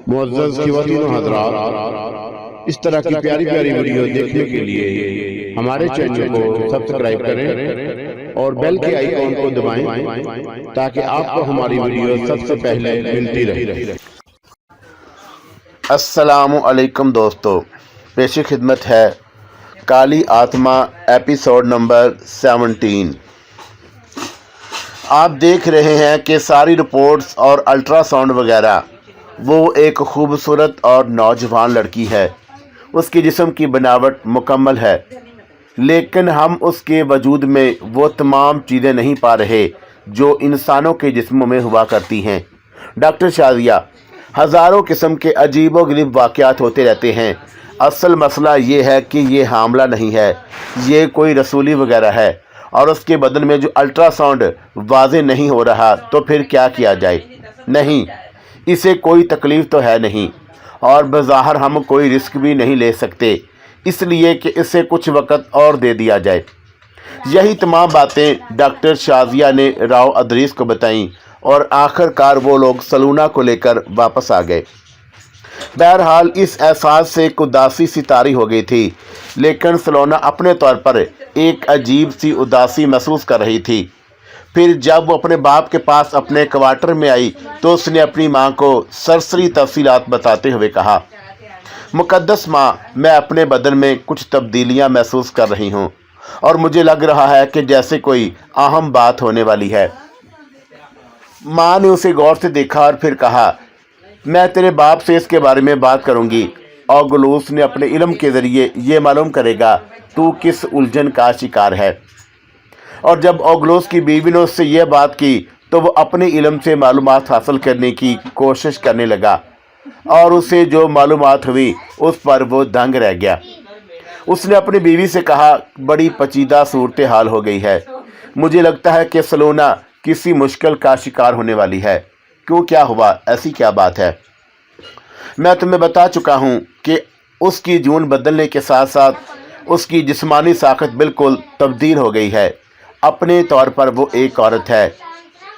معزز خواتین و حضرات، اس طرح کی پیاری پیاری ویڈیو دیکھنے کے لیے ہمارے چینل کو سبسکرائب کریں اور بیل کے آئیکن کو دبائیں تاکہ آپ کو ہماری ویڈیو سب سے پہلے ملتی رہے۔ السلام علیکم دوستو، پیش خدمت ہے کالی آتما ایپیسوڈ نمبر 17۔ آپ دیکھ رہے ہیں کہ ساری رپورٹس اور الٹرا ساؤنڈ وغیرہ، وہ ایک خوبصورت اور نوجوان لڑکی ہے۔ اس کی جسم کی بناوٹ مکمل ہے، لیکن ہم اس کے وجود میں وہ تمام چیزیں نہیں پا رہے جو انسانوں کے جسموں میں ہوا کرتی ہیں۔ ڈاکٹر شازیہ، ہزاروں قسم کے عجیب و غریب واقعات ہوتے رہتے ہیں۔ اصل مسئلہ یہ ہے کہ یہ حاملہ نہیں ہے، یہ کوئی رسولی وغیرہ ہے، اور اس کے بدن میں جو الٹرا ساؤنڈ واضح نہیں ہو رہا، تو پھر کیا کیا جائے؟ نہیں، اسے کوئی تکلیف تو ہے نہیں، اور بظاہر ہم کوئی رسک بھی نہیں لے سکتے، اس لیے کہ اسے کچھ وقت اور دے دیا جائے۔ یہی تمام باتیں ڈاکٹر شازیہ نے راؤ ادریس کو بتائیں، اور آخر کار وہ لوگ سلونا کو لے کر واپس آ گئے۔ بہرحال اس احساس سے ایک اداسی سی طاری ہو گئی تھی، لیکن سلونا اپنے طور پر ایک عجیب سی اداسی محسوس کر رہی تھی۔ پھر جب وہ اپنے باپ کے پاس اپنے کوارٹر میں آئی تو اس نے اپنی ماں کو سرسری تفصیلات بتاتے ہوئے کہا، مقدس ماں، میں اپنے بدن میں کچھ تبدیلیاں محسوس کر رہی ہوں، اور مجھے لگ رہا ہے کہ جیسے کوئی اہم بات ہونے والی ہے۔ ماں نے اسے غور سے دیکھا اور پھر کہا، میں تیرے باپ سے اس کے بارے میں بات کروں گی۔ اوگلوس نے اپنے علم کے ذریعے یہ معلوم کرے گا تو کس الجھن کا شکار ہے۔ اور جب اوگلوس کی بیوی نے اس سے یہ بات کی تو وہ اپنے علم سے معلومات حاصل کرنے کی کوشش کرنے لگا، اور اسے جو معلومات ہوئی اس پر وہ دنگ رہ گیا۔ اس نے اپنی بیوی سے کہا، بڑی پیچیدہ صورتحال ہو گئی ہے، مجھے لگتا ہے کہ سلونا کسی مشکل کا شکار ہونے والی ہے۔ کیوں، کیا ہوا؟ ایسی کیا بات ہے؟ میں تمہیں بتا چکا ہوں کہ اس کی جون بدلنے کے ساتھ ساتھ اس کی جسمانی ساخت بالکل تبدیل ہو گئی ہے۔ اپنے طور پر وہ ایک عورت ہے،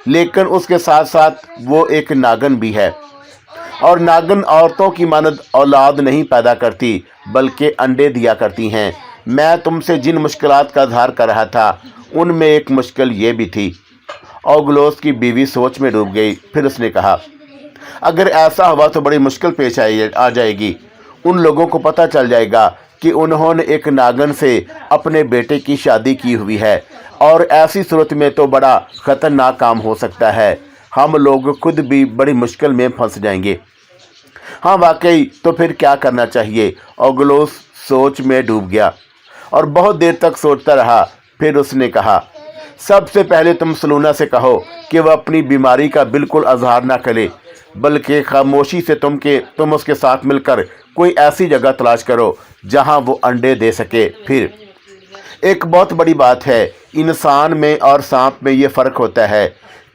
لیکن اس کے ساتھ ساتھ وہ ایک ناگن بھی ہے، اور ناگن عورتوں کی مانند اولاد نہیں پیدا کرتی بلکہ انڈے دیا کرتی ہیں۔ میں تم سے جن مشکلات کا اظہار کر رہا تھا ان میں ایک مشکل یہ بھی تھی۔ اوگلوس کی بیوی سوچ میں ڈوب گئی، پھر اس نے کہا، اگر ایسا ہوا تو بڑی مشکل پیش آ جائے گی۔ ان لوگوں کو پتہ چل جائے گا کہ انہوں نے ایک ناگن سے اپنے بیٹے کی شادی کی ہوئی ہے، اور ایسی صورت میں تو بڑا خطرناک کام ہو سکتا ہے، ہم لوگ خود بھی بڑی مشکل میں پھنس جائیں گے۔ ہاں واقعی، تو پھر کیا کرنا چاہیے؟ اوگلوس سوچ میں ڈوب گیا اور بہت دیر تک سوچتا رہا۔ پھر اس نے کہا، سب سے پہلے تم سلونا سے کہو کہ وہ اپنی بیماری کا بالکل اظہار نہ کرے، بلکہ خاموشی سے تم اس کے ساتھ مل کر کوئی ایسی جگہ تلاش کرو جہاں وہ انڈے دے سکے۔ پھر ایک بہت بڑی بات ہے، انسان میں اور سانپ میں یہ فرق ہوتا ہے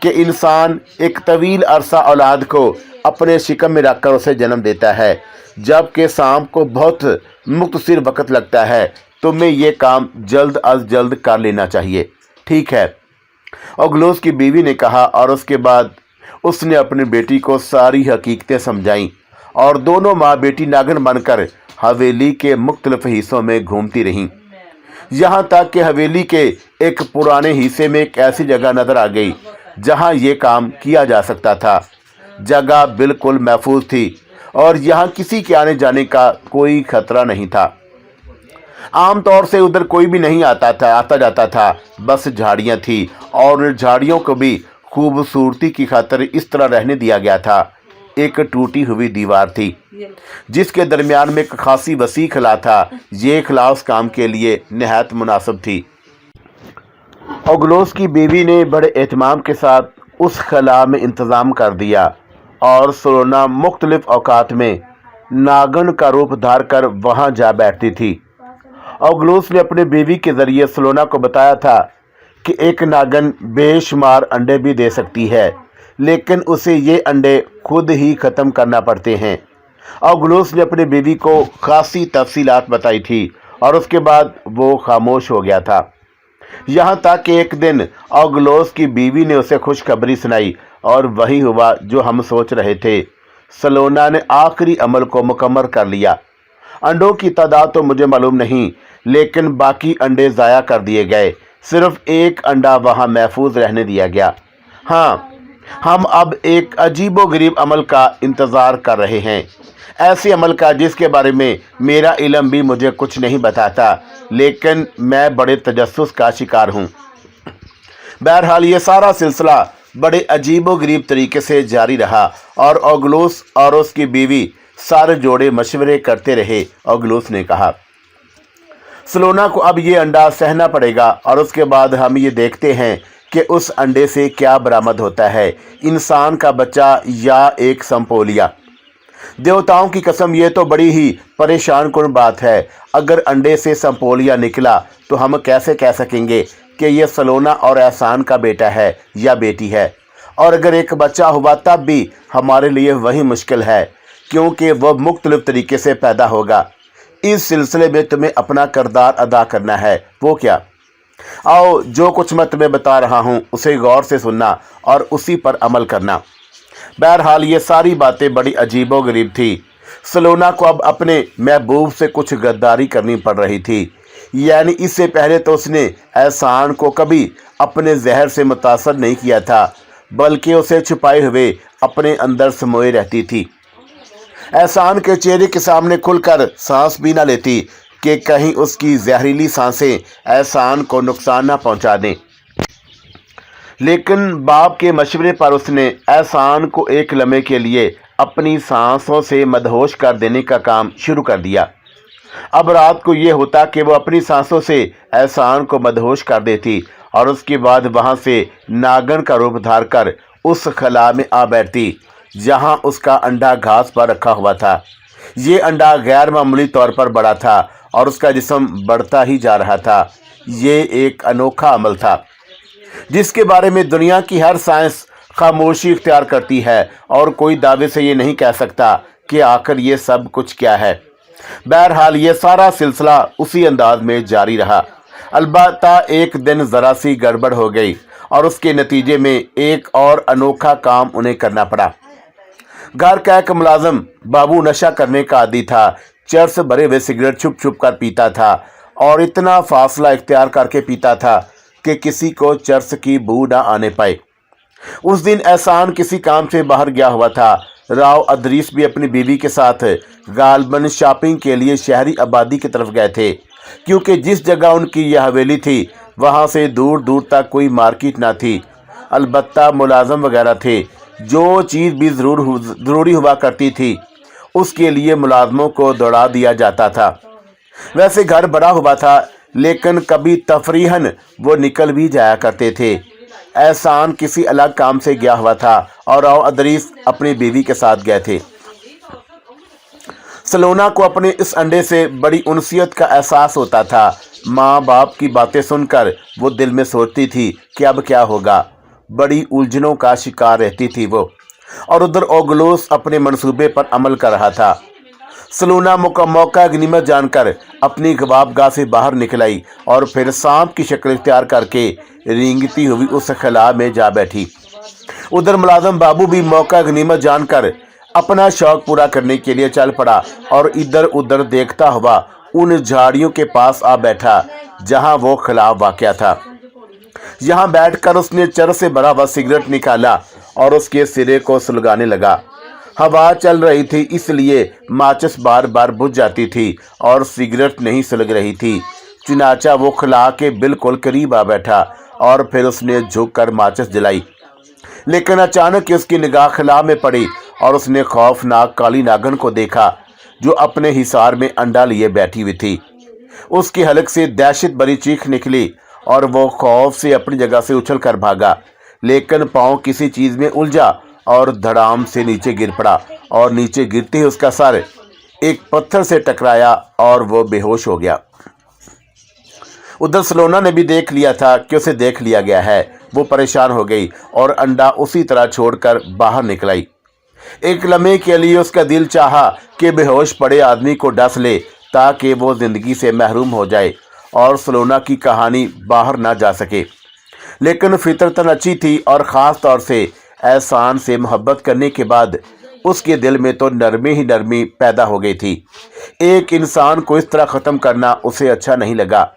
کہ انسان ایک طویل عرصہ اولاد کو اپنے شکم میں رکھ کر اسے جنم دیتا ہے، جبکہ سانپ کو بہت مختصر وقت لگتا ہے۔ تمہیں یہ کام جلد از جلد کر لینا چاہیے، ٹھیک ہے؟ اوگلوس کی بیوی نے کہا، اور اس کے بعد اس نے اپنی بیٹی کو ساری حقیقتیں سمجھائیں، اور دونوں ماں بیٹی ناگن بن کر حویلی کے مختلف حصوں میں گھومتی رہیں، یہاں تک کہ حویلی کے ایک پرانے حصے میں ایک ایسی جگہ نظر آ گئی جہاں یہ کام کیا جا سکتا تھا۔ جگہ بالکل محفوظ تھی، اور یہاں کسی کے آنے جانے کا کوئی خطرہ نہیں تھا۔ عام طور سے ادھر کوئی بھی نہیں آتا جاتا تھا، بس جھاڑیاں تھیں، اور جھاڑیوں کو بھی خوبصورتی کی خاطر اس طرح رہنے دیا گیا تھا۔ ایک ٹوٹی ہوئی دیوار تھی جس کے درمیان میں ایک خاصی وسیع خلا تھا۔ یہ خلا اس کام کے لیے نہایت مناسب تھی۔ اوگلوس کی بیوی نے بڑے اہتمام کے ساتھ اس خلا میں انتظام کر دیا، اور سلونا مختلف اوقات میں ناگن کا روپ دھار کر وہاں جا بیٹھتی تھی۔ اوگلوس نے اپنے بیوی کے ذریعے سلونا کو بتایا تھا کہ ایک ناگن بے شمار انڈے بھی دے سکتی ہے، لیکن اسے یہ انڈے خود ہی ختم کرنا پڑتے ہیں۔ اوگلوس نے اپنی بیوی کو خاصی تفصیلات بتائی تھی، اور اس کے بعد وہ خاموش ہو گیا تھا، یہاں تک کہ ایک دن اوگلوس کی بیوی نے اسے خوشخبری سنائی، اور وہی ہوا جو ہم سوچ رہے تھے۔ सलोना ने आखिरी अमल को मुकम्मल कर लिया। अंडों की तादाद तो मुझे मालूम नहीं, लेकिन बाकी अंडे ज़ाया कर दिए गए। सिर्फ एक अंडा वहाँ महफूज रहने दिया गया। हाँ, हम अब एक अजीबोगरीब अमल का इंतज़ार कर रहे हैं, ऐसे अमल का जिसके बारे में मेरा इल्म भी मुझे कुछ नहीं बताता, लेकिन मैं बड़े तजस्सुस का शिकार हूँ। बहरहाल ये सारा सिलसिला बड़े अजीबोगरीब तरीके से जारी रहा और ओगलूस और उसकी बीवी सारे जोड़े मशवरे करते रहे। ओगलूस ने कहा, सलोना को अब ये अंडा सहना पड़ेगा और उसके बाद हम ये देखते हैं कि उस अंडे से क्या बरामद होता है, इंसान का बच्चा या एक संपोलिया। देवताओं की कसम, ये तो बड़ी ही परेशान कुन बात है। अगर अंडे से संपोलिया निकला तो हम कैसे कह सकेंगे कि ये सलोना और एहसान का बेटा है या बेटी है, और अगर एक बच्चा हुआ तब भी हमारे लिए वही मुश्किल है, क्योंकि वह मुख्तलिफ तरीके से पैदा होगा। इस सिलसिले में तुम्हें अपना किरदार अदा करना है। वो क्या? आओ, जो कुछ मैं तुम्हें बता रहा हूँ उसे गौर से सुनना और उसी पर अमल करना। बहरहाल ये सारी बातें बड़ी अजीबोगरीब थी। सलोना को अब अपने महबूब से कुछ गद्दारी करनी पड़ रही थी। यानी इससे पहले तो उसने एहसान को कभी अपने जहर से मुतासर नहीं किया था, बल्कि उसे छुपाए हुए अपने अंदर समोए रहती थी। एहसान के चेहरे के सामने खुलकर सांस भी न लेती कि कहीं उसकी जहरीली सांसें एहसान को नुकसान न पहुंचा दें। लेकिन बाप के मशवरे पर उसने एहसान को एक लम्हे के लिए अपनी सांसों से मदहोश कर देने का काम शुरू कर दिया। अब रात को ये होता कि वो अपनी सांसों से एहसान को मदहोश कर देती और उसके बाद वहाँ से नागन का रूप धार कर उस खला में आ बैठती जहाँ उसका अंडा घास पर रखा हुआ था। ये अंडा गैर मामूली तौर पर बड़ा था और उसका जिस्म बढ़ता ही जा रहा था। ये एक अनोखा अमल था जिसके बारे में दुनिया की हर साइंस खामोशी इख्तियार करती है और कोई दावे से ये नहीं कह सकता कि आखिर ये सब कुछ क्या है। बहरहाल ये सारा सिलसिला उसी अंदाज में जारी रहा। अलबत्ता एक दिन ज़रा सी गड़बड़ हो गई और उसके नतीजे में एक और अनोखा काम उन्हें करना पड़ा। घर का एक मुलाजिम बाबू नशा करने का आदी था। चर्स भरे हुए सिगरेट छुप छुप कर पीता था और इतना फासला इख्तियार करके पीता था कि किसी को चर्स की बू ना आने पाए। उस दिन एहसान किसी काम से बाहर गया हुआ था। राव अदरीस भी अपनी बीवी के साथ गालबन शॉपिंग के लिए शहरी आबादी की तरफ गए थे, क्योंकि जिस जगह उनकी यह हवेली थी वहाँ से दूर दूर तक कोई मार्केट ना थी। अलबत्ता मुलाजम वगैरह थे। जो चीज़ भी ज़रूरी हुआ करती थी उसके लिए मुलाजमों को दौड़ा दिया जाता था। वैसे घर बड़ा हुआ था, लेकिन कभी तफरीहन वो निकल भी जाया करते थे। एहसान किसी अलग काम से गया हुआ था और राव अदरीस अपनी बीवी के साथ गए थे। सलोना को अपने इस अंडे से बड़ी उनसियत का एहसास होता था। माँ बाप की बातें सुनकर वो दिल में सोचती थी कि अब क्या होगा। बड़ी उलझनों का शिकार रहती थी वो, और उधर ओगलूस अपने मंसूबे पर अमल कर रहा था। सलोना मौका गनीमत जानकर अपनी गवाबगाह से बाहर निकल आई और फिर सांप की शक्ल इख्तियार करके रेंगती हुई उस खला में जा बैठी। उधर मुलाजिम बाबू भी मौका गनीमत जानकर अपना शौक पूरा करने के लिए चल पड़ा और इधर उधर देखता हुआ उन झाड़ियों के पास आ बैठा जहां वो खला वाक़या था। यहाँ बैठकर उसने चरस से भरा हुआ सिगरेट निकाला और उसके सिरे को सुलगाने लगा। हवा चल रही थी, इसलिए माचिस बार बार बुझ जाती थी और सिगरेट नहीं सुलग रही थी। चुनाचा वो खला के बिल्कुल करीब आ बैठा और फिर उसने झुककर माचिस जलाई। लेकिन अचानक उसकी निगाह खला में पड़ी और उसने खौफनाक काली नागन को देखा जो अपने हिसार में अंडा लिए बैठी हुई थी। उसकी हलक से दहशत भरी चीख निकली और वो खौफ से अपनी जगह से उछल कर भागा, लेकिन पाँव किसी चीज़ में उलझा और धड़ाम से नीचे गिर पड़ा और नीचे गिरते ही उसका सर एक पत्थर से टकराया और वो बेहोश हो गया। उधर सलोना ने भी देख लिया था कि उसे देख लिया गया है। वो परेशान हो गई और अंडा उसी तरह छोड़कर बाहर निकल आई। एक लम्हे के लिए उसका दिल चाहा कि बेहोश पड़े आदमी को डस ले ताकि वो ज़िंदगी से महरूम हो जाए और सलोना की कहानी बाहर ना जा सके। लेकिन फितरतन अच्छी थी और ख़ास तौर से एहसान से मोहब्बत करने के बाद उसके दिल में तो नरमी ही नरमी पैदा हो गई थी। एक इंसान को इस तरह ख़त्म करना उसे अच्छा नहीं लगा,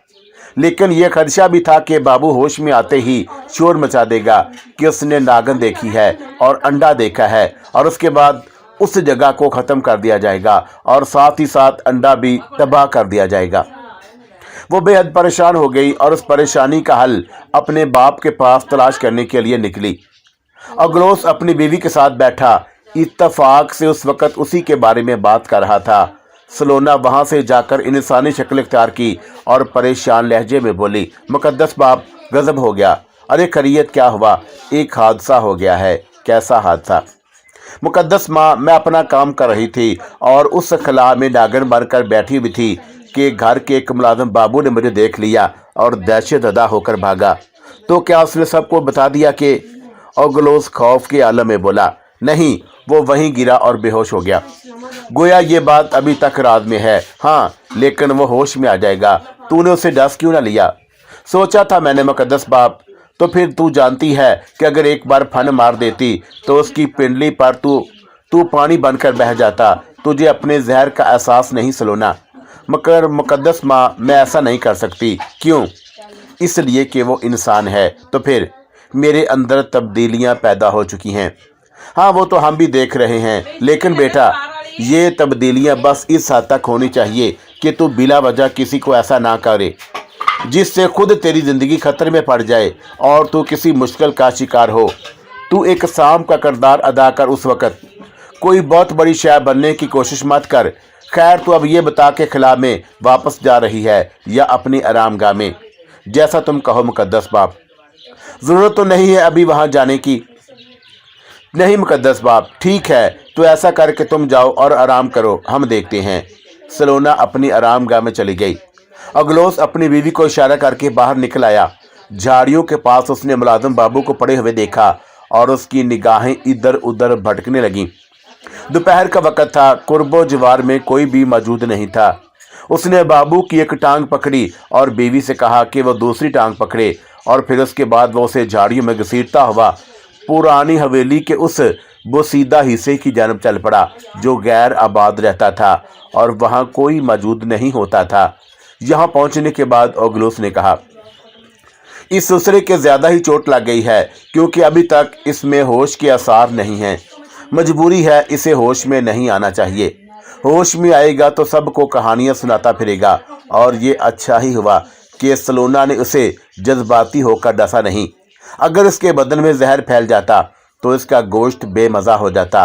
लेकिन यह खदशा भी था कि बाबू होश में आते ही शोर मचा देगा कि उसने नागिन देखी है और अंडा देखा है, और उसके बाद उस जगह को ख़त्म कर दिया जाएगा और साथ ही साथ अंडा भी तबाह कर दिया जाएगा। वो बेहद परेशान हो गई और उस परेशानी का हल अपने बाप के पास तलाश करने के लिए निकली। अगलोस अपनी बीवी के साथ बैठा इत्तफाक से उस वक़्त उसी के बारे में बात कर रहा था। सलोना वहां से जाकर इंसानी शक्ल इख्तियार की और परेशान लहजे में बोली, मुकद्दस बाप, गजब हो गया। अरे खैरियत, क्या हुआ? एक हादसा हो गया है। कैसा हादसा? मुकद्दस माँ, मैं अपना काम कर रही थी और उस खला में नागिन बनकर बैठी हुई थी कि घर के एक मुलाजिम बाबू ने मुझे देख लिया और दहशत ज़दा होकर भागा। तो क्या उसने सबको बता दिया कि? अगलोस खौफ के आलम में बोला, नहीं, वो वहीं गिरा और बेहोश हो गया। गोया ये बात अभी तक राज में है। हाँ, लेकिन वो होश में आ जाएगा। तूने उसे डस क्यों ना लिया? सोचा था मैंने मुकद्दस बाप। तो फिर तू जानती है कि अगर एक बार फन मार देती तो उसकी पिंडली पर तू पानी बनकर बह जाता। तुझे अपने जहर का एहसास नहीं सलोना। मगर मुकद्दस माँ, मैं ऐसा नहीं कर सकती। क्यों? इसलिए कि वो इंसान है। तो फिर मेरे अंदर तब्दीलियाँ पैदा हो चुकी हैं। हाँ, वो तो हम भी देख रहे हैं, लेकिन बेटा, ये तब्दीलियाँ बस इस हद तक होनी चाहिए कि तू बिला वजह किसी को ऐसा ना करे जिससे खुद तेरी ज़िंदगी खतरे में पड़ जाए और तू किसी मुश्किल का शिकार हो। तू एक सांप का किरदार अदा कर उस वक़्त। कोई बहुत बड़ी शय बनने की कोशिश मत कर। खैर, तू अब ये बता के खिला में वापस जा रही है या अपनी आरामगाह में? जैसा तुम कहो मुकद्दस बाप। ज़रूरत तो नहीं है अभी वहाँ जाने की। नहीं मुकद्दस बाप, ठीक है, तो ऐसा करके तुम जाओ और आराम करो, हम देखते हैं। सलोना अपनी आरामगाह में चली गई। अगलोस अपनी बीवी को इशारा करके बाहर निकल आया। झाड़ियों के पास उसने मुलाजिम बाबू को पड़े हुए देखा और उसकी निगाहें इधर उधर भटकने लगीं। दोपहर का वक़्त था। कुर्बो जवार में कोई भी मौजूद नहीं था। उसने बाबू की एक टांग पकड़ी और बीवी से कहा कि वो दूसरी टांग पकड़े, और फिर उसके बाद वो उसे झाड़ियों में घसीटता हुआ पुरानी हवेली के उस बोसीदा हिस्से की जानब चल पड़ा जो गैर आबाद रहता था और वहाँ कोई मौजूद नहीं होता था। यहाँ पहुँचने के बाद अगलोस ने कहा, इस दूसरे के ज़्यादा ही चोट लग गई है, क्योंकि अभी तक इसमें होश के आसार नहीं हैं। मजबूरी है, इसे होश में नहीं आना चाहिए। होश में आएगा तो सबको कहानियाँ सुनाता फिरेगा। और ये अच्छा ही हुआ कि सलोना ने उसे जज्बाती होकर डसा नहीं। अगर इसके बदन में जहर फैल जाता तो इसका गोश्त बेमज़ा हो जाता।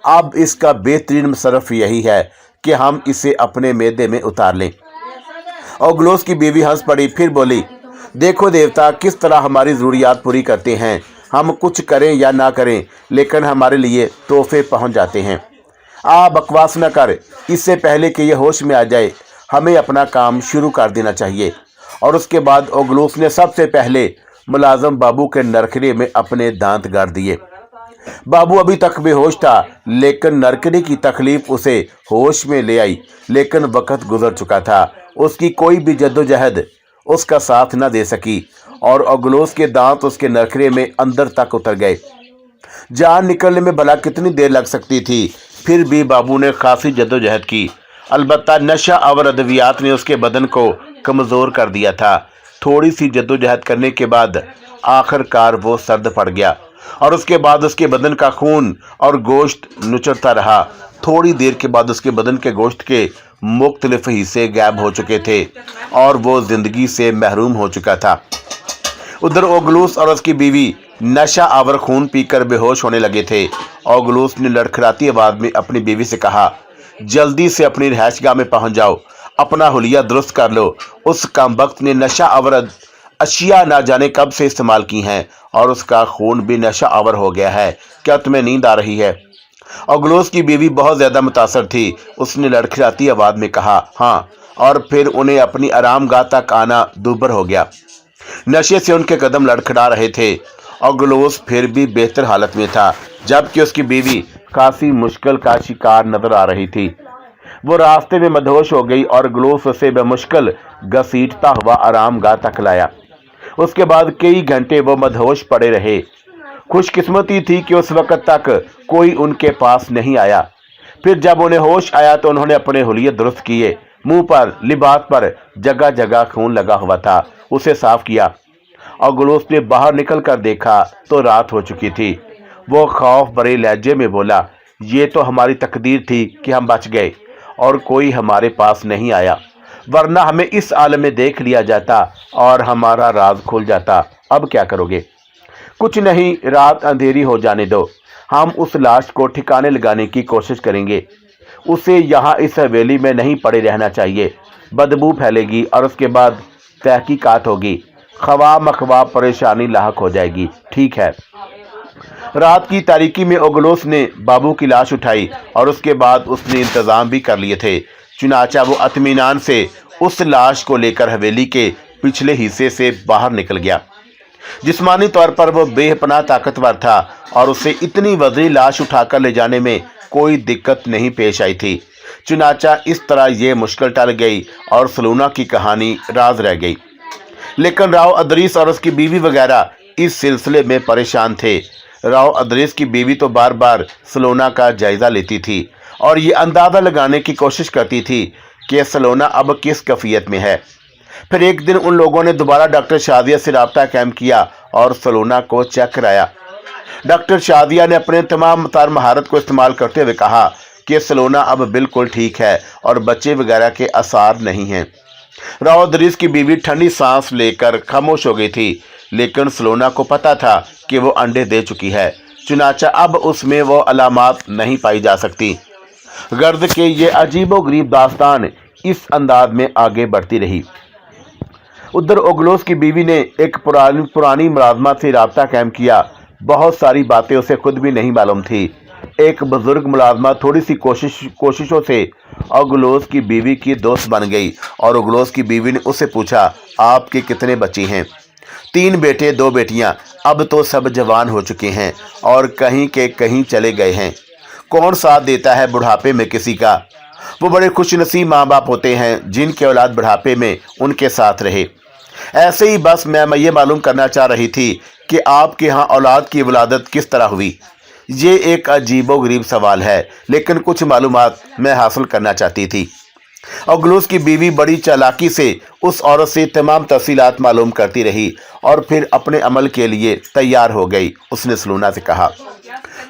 अब इसका बेहतरीन मसरफ यही है कि हम इसे अपने मैदे में उतार लें। अगलोस की बीवी हंस पड़ी, फिर बोली, देखो देवता किस तरह हमारी ज़रूरियात पूरी करते हैं। हम कुछ करें या ना करें, लेकिन हमारे लिए तोहफे पहुंच जाते हैं। बकवास न कर। इससे पहले कि ये होश में आ जाए, हमें अपना काम शुरू कर देना चाहिए। और उसके बाद अगलोस ने सबसे पहले मुलाजिम बाबू के नरखड़े में अपने दांत गाड़ दिए। बाबू अभी तक बेहोश था, लेकिन नरकड़ी की तकलीफ उसे होश में ले आई। लेकिन वक़्त गुजर चुका था। उसकी कोई भी जद्दोजहद उसका साथ न दे सकी और अगलोस के दांत उसके नरखड़े में अंदर तक उतर गए। जान निकलने में भला कितनी देर लग सकती थी, फिर भी बाबू ने खासी जद्दोजहद की। अलबत्ता नशा और अद्वियात ने उसके बदन को कमज़ोर कर दिया था। थोड़ी सी जद्दोजहद करने के बाद आखिरकार वो सर्द पड़ गया और उसके बाद उसके बदन का खून और गोश्त नुचड़ता रहा। थोड़ी देर के बाद उसके बदन के गोश्त के मुख्तलिफ हिस्से गायब हो चुके थे और वो ज़िंदगी से महरूम हो चुका था। उधर ओगलूस और उसकी बीवी नशा आवर खून पीकर बेहोश होने लगे थे। ओगलूस ने लड़खड़ाती आवाज़ में अपनी बीवी से कहा, जल्दी से अपनी रिहाइशगाह में पहुंच जाओ, अपना हुलिया दुरुस्त कर लो। उस कमबख्त ने नशा आवर अशिया ना जाने कब से इस्तेमाल की हैं और उसका खून भी नशा आवर हो गया है। क्या तुम्हें नींद आ रही है? ओगलूस की बीवी बहुत ज़्यादा मुतासर थी। उसने लड़खड़ाती आवाज़ में कहा, हाँ, और फिर उन्हें अपनी आरामगाह तक आना दूभर हो गया। नशे से उनके कदम लड़खड़ा रहे थे। ओगलूस फिर भी बेहतर हालत में था, जबकि उसकी बीवी खासी मुश्किल का शिकार नजर आ रही थी। वो रास्ते में मदहोश हो गई और ओगलूस उसे बेमुश्किल घसीटता हुआ आरामगाह तक लाया। उसके बाद कई घंटे वो मदहोश पड़े रहे। खुशकिस्मती थी कि उस वक्त तक कोई उनके पास नहीं आया। फिर जब उन्हें होश आया तो उन्होंने अपने हुलिये दुरुस्त किए। मुंह पर, लिबास पर जगह जगह खून लगा हुआ था, उसे साफ किया। औगुलोस ने बाहर निकल कर देखा तो रात हो चुकी थी। वो खौफ भरे लहजे में बोला, ये तो हमारी तकदीर थी कि हम बच गए और कोई हमारे पास नहीं आया, वरना हमें इस आलम में देख लिया जाता और हमारा राज खुल जाता। अब क्या करोगे? कुछ नहीं, रात अंधेरी हो जाने दो। हम उस लाश को ठिकाने लगाने की कोशिश करेंगे। उसे यहाँ इस हवेली में नहीं पड़े रहना चाहिए। बदबू फैलेगी और उसके बाद तहकीकात होगी। खवा मखवा परेशानी लाहक हो जाएगी। ठीक है। रात की तारीकी में औगुलोस ने बाबू की लाश उठाई और उसके बाद उसने इंतजाम भी कर लिए थे। चुनाचा वो इत्मीनान से उस लाश को लेकर हवेली के पिछले हिस्से से बाहर निकल गया। जिस्मानी तौर पर वो बेपनाह ताकतवर था और उसे इतनी वजनी लाश उठाकर ले जाने में कोई दिक्कत नहीं पेश आई थी। चुनाचा इस तरह ये मुश्किल टल गई और सलूना की कहानी राज रह गई। लेकिन राव अदरीस और उसकी बीवी वगैरह इस सिलसिले में परेशान थे। राव अदरीस की बीवी तो बार बार सलोना का जायजा लेती थी और ये अंदाज़ा लगाने की कोशिश करती थी कि सलोना अब किस कैफियत में है। फिर एक दिन उन लोगों ने दोबारा डॉक्टर शादिया से राब्ता कायम किया और सलोना को चेक कराया। डॉक्टर शादिया ने अपने तमाम तार महारत को इस्तेमाल करते हुए कहा कि सलोना अब बिल्कुल ठीक है और बच्चे वगैरह के आसार नहीं हैं। राव अदरीस की बीवी ठंडी सांस लेकर खामोश हो गई थी, लेकिन सलोना को पता था कि वो अंडे दे चुकी है। चुनाचा अब उसमें वो अलामात नहीं पाई जा सकती। गर्द के ये अजीबोगरीब दास्तान इस अंदाज में आगे बढ़ती रही। उधर औगुलोस की बीवी ने एक पुरानी मुलाजमा से राब्ता कायम किया। बहुत सारी बातें उसे खुद भी नहीं मालूम थी। एक बुजुर्ग मुलाजमा थोड़ी सी कोशिशों से औगुलोस की बीवी की दोस्त बन गई और औगुलोस की बीवी ने उससे पूछा, आपके कितने बच्चे हैं? 3 बेटे 2 बेटियां। अब तो सब जवान हो चुके हैं और कहीं के कहीं चले गए हैं। कौन साथ देता है बुढ़ापे में किसी का? वो बड़े खुशनसीब माँ बाप होते हैं जिनके औलाद बुढ़ापे में उनके साथ रहे। ऐसे ही बस मैं ये मालूम करना चाह रही थी कि आपके यहाँ औलाद की विलादत किस तरह हुई। ये एक अजीबोगरीब सवाल है, लेकिन कुछ मालूमात मैं हासिल करना चाहती थी। औगुलोस की बीवी बड़ी चालाकी से उस औरत से तमाम तफसीलात मालूम करती रही और फिर अपने अमल के लिए तैयार हो गई। उसने सलोना से कहा,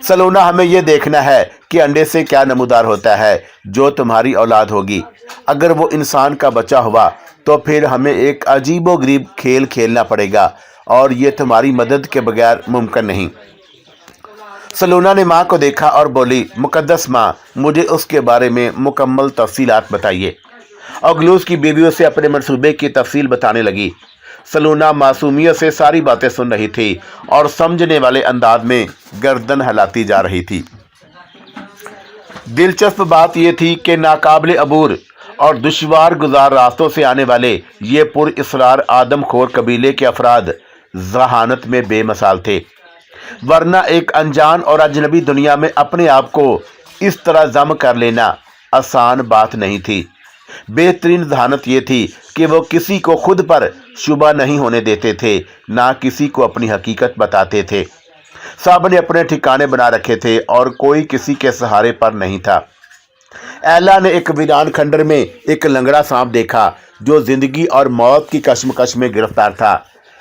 सलोना, हमें यह देखना है कि अंडे से क्या नमूदार होता है जो तुम्हारी औलाद होगी। अगर वो इंसान का बच्चा हुआ तो फिर हमें एक अजीबोगरीब खेल खेलना पड़ेगा और ये तुम्हारी मदद के बगैर मुमकिन नहीं। सलोना ने माँ को देखा और बोली, मुकद्दस माँ, मुझे उसके बारे में मुकम्मल तफसीलात बताइए। औगुलोस की बीवी उसे अपने मंसूबे की तफसील बताने लगी। सलोना मासूमियत से सारी बातें सुन रही थी और समझने वाले अंदाज में गर्दन हिलाती जा रही थी। दिलचस्प बात यह थी कि नाकाबिल अबूर और दुश्वार गुजार रास्तों से आने वाले ये पुरइसरार आदमखोर कबीले के अफराद जहानत में बेमिसाल थे, वरना एक अनजान और अजनबी दुनिया में अपने आप को इस तरह जम कर लेना आसान बात नहीं थी। बेहतरीन जहानत ये थी कि वो किसी को खुद पर शुबा नहीं होने देते थे, ना किसी को अपनी हकीकत बताते थे। सब ने अपने ठिकाने बना रखे थे और कोई किसी के सहारे पर नहीं था। एला ने एक वीरान खंडर में एक लंगड़ा सांप देखा जो जिंदगी और मौत की कश्मकश में गिरफ्तार था।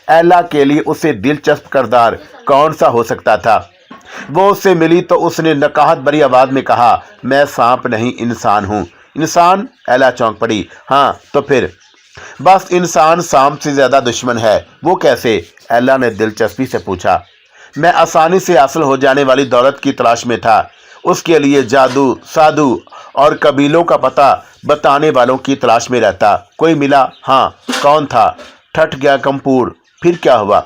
एला के लिए उससे दिलचस्प किरदार कौन सा हो सकता था? वो उससे मिली तो उसने नकाहत भरी आवाज में कहा, मैं सांप नहीं इंसान हूँ। इंसान? एला चौंक पड़ी। हाँ तो फिर? बस इंसान सांप से ज्यादा दुश्मन है। वो कैसे? एला ने दिलचस्पी से पूछा। मैं आसानी से हासिल हो जाने वाली दौलत की तलाश में था। उसके लिए जादू, साधु और कबीलों का पता बताने वालों की तलाश में रहता। कोई मिला? हाँ। कौन था? ठट गया कंपूर। फिर क्या हुआ?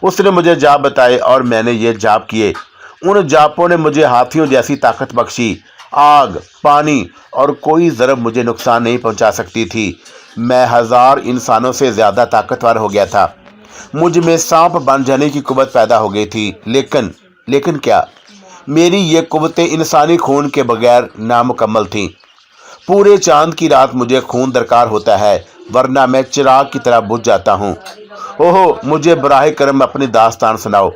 उसने मुझे जाप बताए और मैंने ये जाप किए। उन जापों ने मुझे हाथियों जैसी ताकत बख्शी। आग, पानी और कोई ज़रब मुझे नुकसान नहीं पहुंचा सकती थी। मैं 1000 इंसानों से ज़्यादा ताकतवर हो गया था। मुझ में सांप बन जाने की कुव्वत पैदा हो गई थी। लेकिन क्या? मेरी ये कुव्वतें इंसानी खून के बगैर नामुकम्मल थीं। पूरे चांद की रात मुझे खून दरकार होता है, वरना मैं चिराग की तरह बुझ जाता हूँ। ओहो, मुझे बराह करम अपनी दास्तान सुनाओ।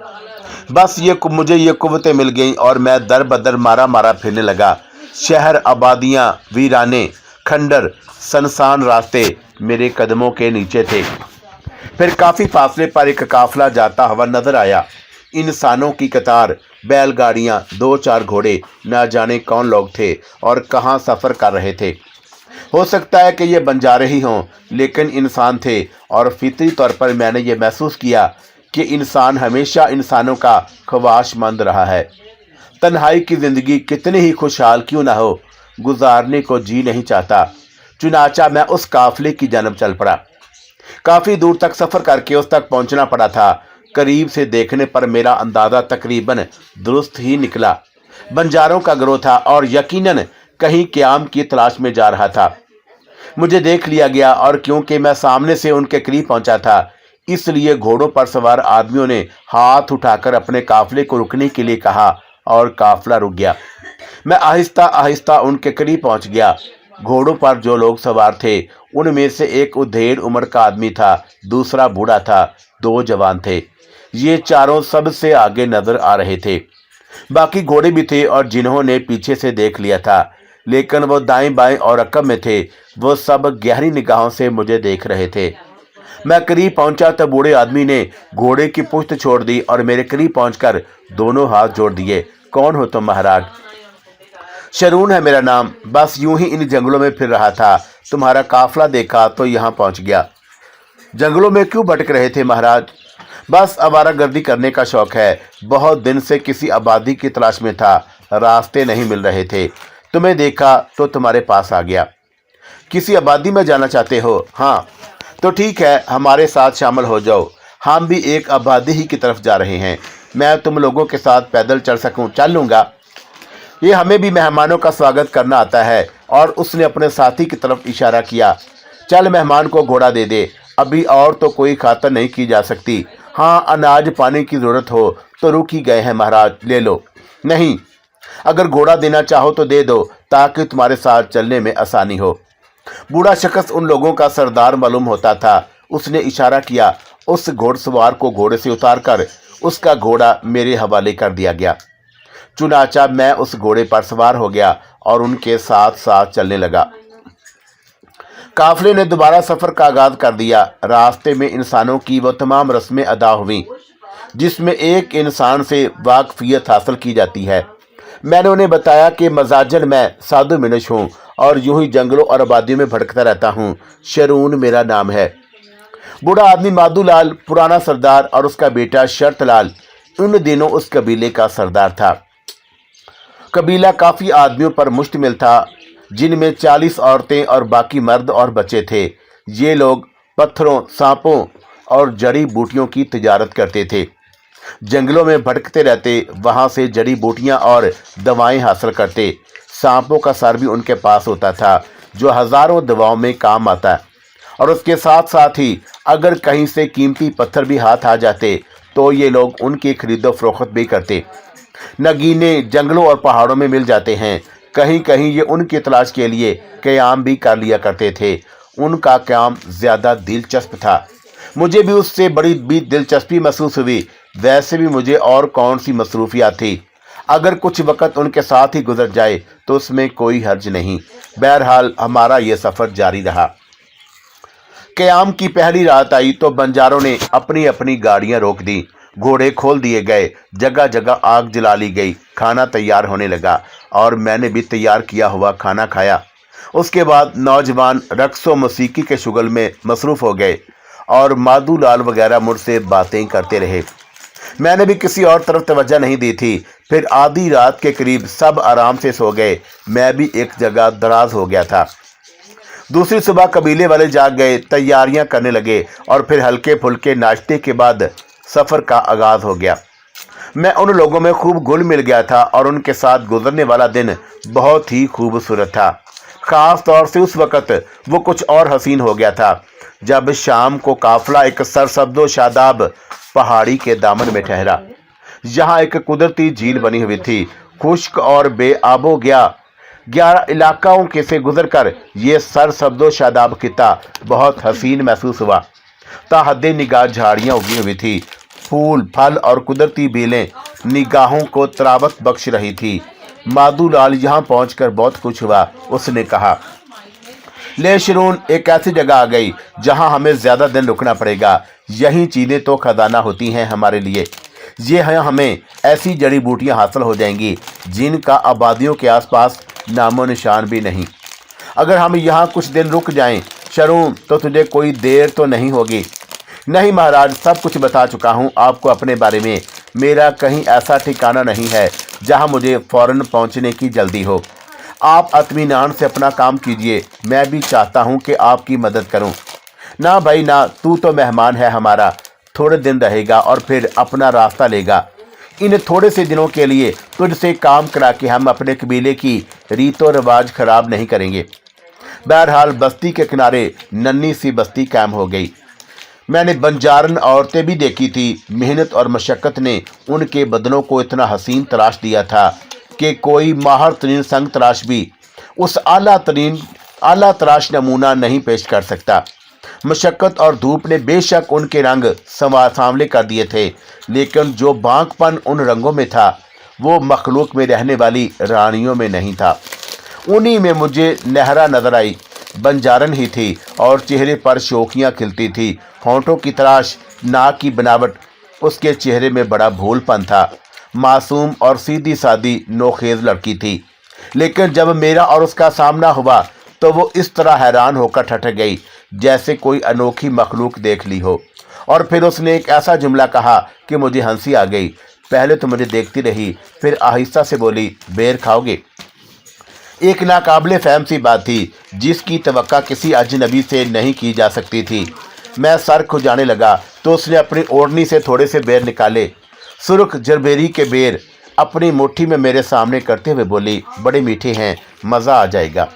बस मुझे ये कुव्वतें मिल गईं और मैं दर बदर मारा मारा फिरने लगा। शहर, आबादियाँ, वीराने, खंडर, सनसान रास्ते मेरे कदमों के नीचे थे। फिर काफ़ी फासले पर एक काफिला जाता हुआ नजर आया। इंसानों की कतार, बैलगाड़ियाँ, 2-4 घोड़े, न जाने कौन लोग थे और कहाँ सफ़र कर रहे थे। हो सकता है कि ये बंजारे ही हों, लेकिन इंसान थे और फितरी तौर पर मैंने ये महसूस किया कि इंसान हमेशा इंसानों का ख्वाहिशमंद रहा है। तन्हाई की ज़िंदगी कितनी ही खुशहाल क्यों ना हो, गुजारने को जी नहीं चाहता। चुनाचा मैं उस काफिले की जानब चल पड़ा। काफ़ी दूर तक सफ़र करके उस तक पहुंचना पड़ा था। करीब से देखने पर मेरा अंदाज़ा तकरीबन दुरुस्त ही निकला। बंजारों का गिरोह था और यकीनन कहीं क़याम की तलाश में जा रहा था। मुझे देख लिया गया और क्योंकि मैं सामने से उनके करीब पहुंचा था, इसलिए घोड़ों पर सवार आदमियों ने हाथ उठाकर अपने काफिले को रुकने के लिए कहा और काफिला रुक गया। मैं आहिस्ता आहिस्ता उनके करीब पहुंच गया। घोड़ों पर जो लोग सवार थे उनमें से एक उधेड़ उम्र का आदमी था, दूसरा बूढ़ा था, 2 जवान थे। ये चारों सबसे आगे नजर आ रहे थे। बाकी घोड़े भी थे और जिन्होंने पीछे से देख लिया था, लेकिन वो दाएं बाएं और अकब में थे। वो सब गहरी निगाहों से मुझे देख रहे थे। मैं करीब पहुंचा तो बूढ़े आदमी ने घोड़े की पुश्त छोड़ दी और मेरे करीब पहुंचकर दोनों हाथ जोड़ दिए। कौन हो तुम महाराज? शरून है मेरा नाम। बस यूं ही इन जंगलों में फिर रहा था, तुम्हारा काफिला देखा तो यहाँ पहुंच गया। जंगलों में क्यों भटक रहे थे महाराज? बस आवारागर्दी करने का शौक है। बहुत दिन से किसी आबादी की तलाश में था, रास्ते नहीं मिल रहे थे। तुम्हें देखा तो तुम्हारे पास आ गया। किसी आबादी में जाना चाहते हो? हाँ, तो ठीक है, हमारे साथ शामिल हो जाओ। हम भी एक आबादी ही की तरफ जा रहे हैं। मैं तुम लोगों के साथ पैदल चल लूँगा। ये हमें भी मेहमानों का स्वागत करना आता है। और उसने अपने साथी की तरफ इशारा किया। चल मेहमान को घोड़ा दे दे, अभी और तो कोई खातर नहीं की जा सकती। हाँ, अनाज पानी की ज़रूरत हो तो रुक ही गए हैं महाराज, ले लो। नहीं, अगर घोड़ा देना चाहो तो दे दो ताकि तुम्हारे साथ चलने में आसानी हो। बूढ़ा शख्स उन लोगों का सरदार मालूम होता था। उसने इशारा किया। उस घोड़सवार को घोड़े से उतारकर उसका घोड़ा मेरे हवाले कर दिया गया। चुनाचा मैं उस घोड़े पर सवार हो गया और उनके साथ साथ चलने लगा। काफिले ने दोबारा सफर का आगाज कर दिया। रास्ते में इंसानों की वो तमाम रस्में अदा हुई जिसमें एक इंसान से वाकफियत हासिल की जाती है। मैंने उन्हें बताया कि मजाजन मैं साधु मिनश हूँ और यूं ही जंगलों और आबादियों में भटकता रहता हूँ। शरून मेरा नाम है। बूढ़ा आदमी माधुलाल, पुराना सरदार, और उसका बेटा शर्तलाल उन दिनों उस कबीले का सरदार था। कबीला काफ़ी आदमियों पर मुश्तमिल था, जिनमें 40 औरतें और बाकी मर्द और बच्चे थे। ये लोग पत्थरों, सांपों और जड़ी बूटियों की तिजारत करते थे। जंगलों में भटकते रहते, वहाँ से जड़ी बूटियाँ और दवाएं हासिल करते। सांपों का सर भी उनके पास होता था जो हज़ारों दवाओं में काम आता है। और उसके साथ साथ ही अगर कहीं से कीमती पत्थर भी हाथ आ जाते तो ये लोग उनकी खरीदो फरोख्त भी करते। नगीने जंगलों और पहाड़ों में मिल जाते हैं। कहीं कहीं ये उनकी तलाश के लिए क़याम भी कर लिया करते थे। उनका क़याम ज़्यादा दिलचस्प था। मुझे भी उससे बड़ी दिलचस्पी महसूस हुई। वैसे भी मुझे और कौन सी मसरूफियात थी। अगर कुछ वक्त उनके साथ ही गुजर जाए तो उसमें कोई हर्ज नहीं। बहरहाल हमारा ये सफ़र जारी रहा। क़याम की पहली रात आई तो बंजारों ने अपनी अपनी गाड़ियां रोक दी। घोड़े खोल दिए गए, जगह जगह आग जला ली गई। खाना तैयार होने लगा और मैंने भी तैयार किया हुआ खाना खाया। उसके बाद नौजवान रक्स व मौसीकी के शुगल में मसरूफ़ हो गए और माधुलाल वगैरह मुझसे बातें करते रहे। मैंने भी किसी और तरफ तवज्जो नहीं दी थी। फिर आधी रात के करीब सब आराम से सो गए। मैं भी एक जगह दराज हो गया था। दूसरी सुबह कबीले वाले जाग गए, तैयारियां करने लगे और फिर हल्के फुल्के नाश्ते के बाद सफ़र का आगाज़ हो गया। मैं उन लोगों में खूब घुल मिल गया था और उनके साथ गुजरने वाला दिन बहुत ही खूबसूरत था। ख़ास तौर से उस वक़्त वो कुछ और हसीन हो गया था जब शाम को काफ़िला एक सरसब्दो शादाब पहाड़ी के दामन में ठहरा। यहाँ एक कुदरती झील बनी हुई थी। खुश्क और बेआबो 11 इलाकाओं के से गुजरकर ये सरसब्दो शादाब खिता बहुत हसीन महसूस हुआ। ताहद्दे निगाह झाड़ियां उगी हुई थी। फूल, फल और कुदरती बेलें निगाहों को तरावत बख्श रही थी। माधोलाल यहाँ पहुंचकर बहुत खुश हुआ। उसने कहा, ले शरून, एक ऐसी जगह आ गई जहां हमें ज्यादा दिन रुकना पड़ेगा। यही चीजें तो खजाना होती हैं हमारे लिए। ये हैं, हमें ऐसी जड़ी बूटियां हासिल हो जाएंगी जिनका आबादियों के आसपास नामो निशान भी नहीं। अगर हम यहाँ कुछ दिन रुक जाएं शरून, तो तुझे कोई देर तो नहीं होगी। नहीं महाराज, सब कुछ बता चुका हूँ आपको अपने बारे में। मेरा कहीं ऐसा ठिकाना नहीं है जहाँ मुझे फौरन पहुँचने की जल्दी हो। आप इत्मीनान से अपना काम कीजिए। मैं भी चाहता हूँ कि आपकी मदद करूँ। ना भाई ना, तू तो मेहमान है हमारा। थोड़े दिन रहेगा और फिर अपना रास्ता लेगा। इन थोड़े से दिनों के लिए तुझसे काम करा के हम अपने कबीले की रीतो रिवाज खराब नहीं करेंगे। बहरहाल बस्ती के किनारे नन्ही सी बस्ती कायम हो गई। मैंने बंजारन औरतें भी देखी थी। मेहनत और मशक्क़त ने उनके बदनों को इतना हसीन तराश दिया था कि कोई माहर तरीन संग तराश भी उस आला तराश नमूना नहीं पेश कर सकता। मशक्क़त और धूप ने बेशक उनके रंग सांवले कर दिए थे, लेकिन जो बांकपन उन रंगों में था वो मखलूक में रहने वाली रानियों में नहीं था। उन्हीं में मुझे नहरा नजर आई। बंजारन ही थी और चेहरे पर शोखियाँ खिलती थी। होंठों की तराश, नाक की बनावट, उसके चेहरे में बड़ा भोलपन था। मासूम और सीधी सादी नोखेज लड़की थी, लेकिन जब मेरा और उसका सामना हुआ तो वो इस तरह हैरान होकर ठठक गई जैसे कोई अनोखी मखलूक देख ली हो। और फिर उसने एक ऐसा जुमला कहा कि मुझे हंसी आ गई। पहले तो मुझे देखती रही, फिर आहिस्ता से बोली, बेर खाओगे? एक नाकाबिले फहम सी बात थी जिसकी तवक्का किसी अजनबी से नहीं की जा सकती थी। मैं सर खुजाने लगा तो उसने अपनी ओढ़नी से थोड़े से बेर निकाले। सुर्ख जरबेरी के बेर अपनी मुट्ठी में मेरे सामने करते हुए बोली, बड़े मीठे हैं, मज़ा आ जाएगा।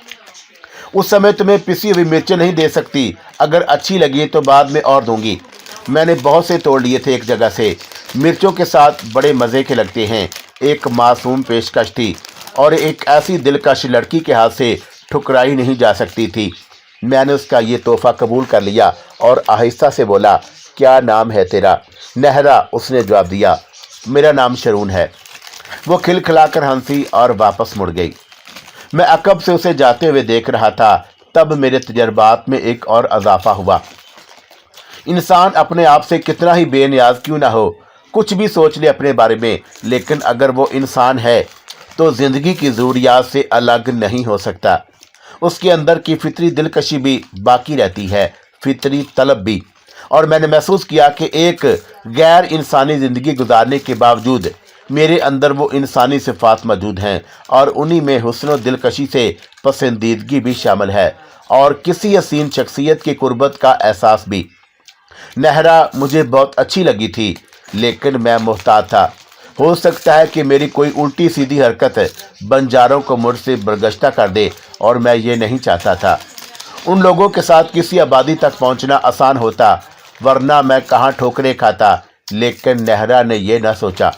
उस समय तुम्हें पिसी हुई मिर्चें नहीं दे सकती, अगर अच्छी लगी तो बाद में और दूंगी। मैंने बहुत से तोड़ लिए थे एक जगह से। मिर्चों के साथ बड़े मज़े के लगते हैं। एक मासूम पेशकश थी और एक ऐसी दिलकश लड़की के हाथ से ठुकराई नहीं जा सकती थी। मैंने उसका ये तोहफा कबूल कर लिया और आहिस्ता से बोला, क्या नाम है तेरा? नहरा, उसने जवाब दिया। मेरा नाम शरून है। वो खिलखिलाकर हंसी और वापस मुड़ गई। मैं अकब से उसे जाते हुए देख रहा था। तब मेरे तजर्बात में एक और इजाफा हुआ। इंसान अपने आप से कितना ही बेनियाज क्यों ना हो, कुछ भी सोच ले अपने बारे में, लेकिन अगर वो इंसान है तो ज़िंदगी की ज़रूरियात से अलग नहीं हो सकता। उसके अंदर की फितरी दिलकशी भी बाकी रहती है, फितरी तलब भी। और मैंने महसूस किया कि एक गैर इंसानी ज़िंदगी गुजारने के बावजूद मेरे अंदर वो इंसानी सिफात मौजूद हैं, और उन्हीं में हुस्न दिलकशी से पसंदीदगी भी शामिल है और किसी हसीन शख्सियत की कुर्बत का एहसास भी। नहरा मुझे बहुत अच्छी लगी थी, लेकिन मैं मुहताज था। हो सकता है कि मेरी कोई उल्टी सीधी हरकत बंजारों को मुझसे बरगश्ता कर दे, और मैं ये नहीं चाहता था। उन लोगों के साथ किसी आबादी तक पहुंचना आसान होता, वरना मैं कहाँ ठोकरें खाता, लेकिन नहरा ने यह न सोचा।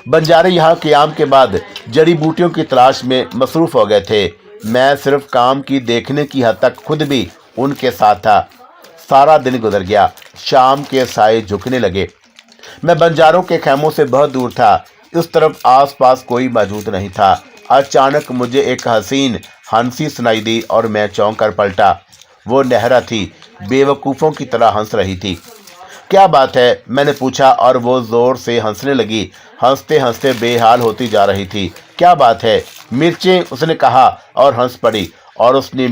बंजारे यहाँ क़याम के बाद जड़ी बूटियों की तलाश में मसरूफ़ हो गए थे। मैं सिर्फ काम की देखने की हद तक खुद भी उनके साथ था। सारा दिन गुजर गया। शाम के साए झुकने लगे। मैं बंजारों के खैमों से बहुत दूर था। इस तरफ आसपास कोई मौजूद नहीं था। अचानक मुझे एक हसीन हंसी सुनाई दी और मैं चौंक कर पलटा। वो नहरा थी, बेवकूफ़ों की तरह हंस रही थी। क्या बात है? मैंने पूछा, और वो ज़ोर से हंसने लगी। हंसते हंसते बेहाल होती जा रही थी। क्या बात है? मिर्चें, उसने कहा और हंस पड़ी। और उसने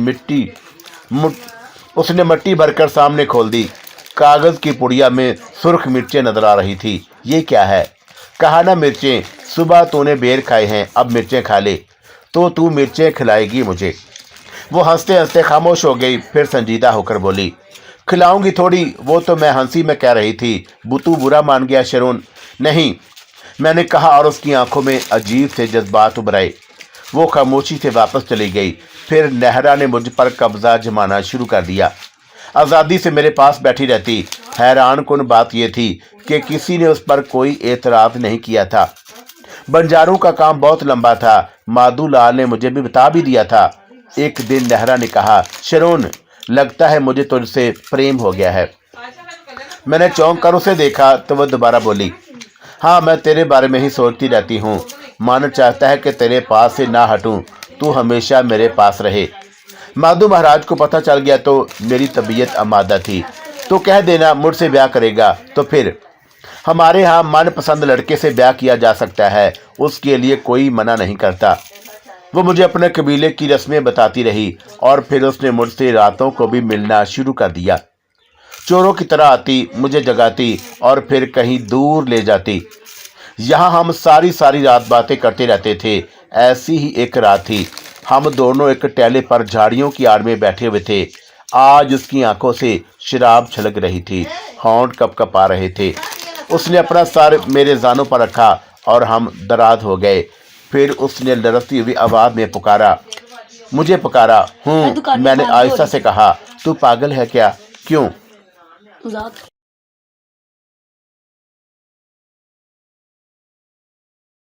मट्टी भरकर सामने खोल दी। कागज़ की पुड़िया में सुर्ख मिर्चें नजर आ रही थी। ये क्या है? कहा ना मिर्चें, सुबह तूने बेर खाए हैं, अब मिर्चें खा ले। तो तू मिर्चें खिलाएगी मुझे? वो हंसते हंसते खामोश हो गई, फिर संजीदा होकर बोली, खिलाऊंगी थोड़ी, वो तो मैं हंसी में कह रही थी। बुतू बुरा मान गया शरून? नहीं, मैंने कहा, और उसकी आंखों में अजीब से जज्बात उभरे। वो खामोशी से वापस चली गई। फिर नहरा ने मुझ पर कब्जा जमाना शुरू कर दिया। आज़ादी से मेरे पास बैठी रहती। हैरान कुन बात यह थी कि किसी ने उस पर कोई एतराज़ नहीं किया था। बंजारों का काम बहुत लंबा था। माधोलाल ने मुझे भी बता भी दिया था। एक दिन नहरा ने कहा, शरून, लगता है मुझे तुझसे प्रेम हो गया है। میں نے چونک کر اسے دیکھا تو وہ دوبارہ بولی، ہاں میں تیرے بارے میں ہی سوچتی رہتی ہوں، من چاہتا ہے کہ تیرے پاس سے نہ ہٹوں، تو ہمیشہ میرے پاس رہے۔ مادھو مہاراج کو پتہ چل گیا تو میری طبیعت آمادہ تھی، تو کہہ دینا مجھ سے بیاہ کرے گا تو پھر ہمارے ہاں من پسند لڑکے سے بیاہ کیا جا سکتا ہے، اس کے لیے کوئی منع نہیں کرتا۔ وہ مجھے اپنے قبیلے کی رسمیں بتاتی رہی اور پھر اس نے مجھ سے راتوں کو بھی ملنا شروع کر دیا۔ چوروں کی طرح آتی، مجھے جگاتی اور پھر کہیں دور لے جاتی۔ یہاں ہم ساری رات باتیں کرتے رہتے تھے۔ ایسی ہی ایک رات تھی، ہم دونوں ایک ٹیلے پر جھاڑیوں کی آڑ میں بیٹھے ہوئے تھے۔ آج اس کی آنکھوں سے شراب چھلک رہی تھی، ہونٹ کپ کپ آ رہے تھے۔ اس نے اپنا سر میرے زانوں پر رکھا اور ہم دراد ہو گئے۔ پھر اس نے لرزتی ہوئی آواز میں پکارا، مجھے پکارا۔ میں نے آہستہ سے کہا، تو پاگل ہے کیا؟ کیوں؟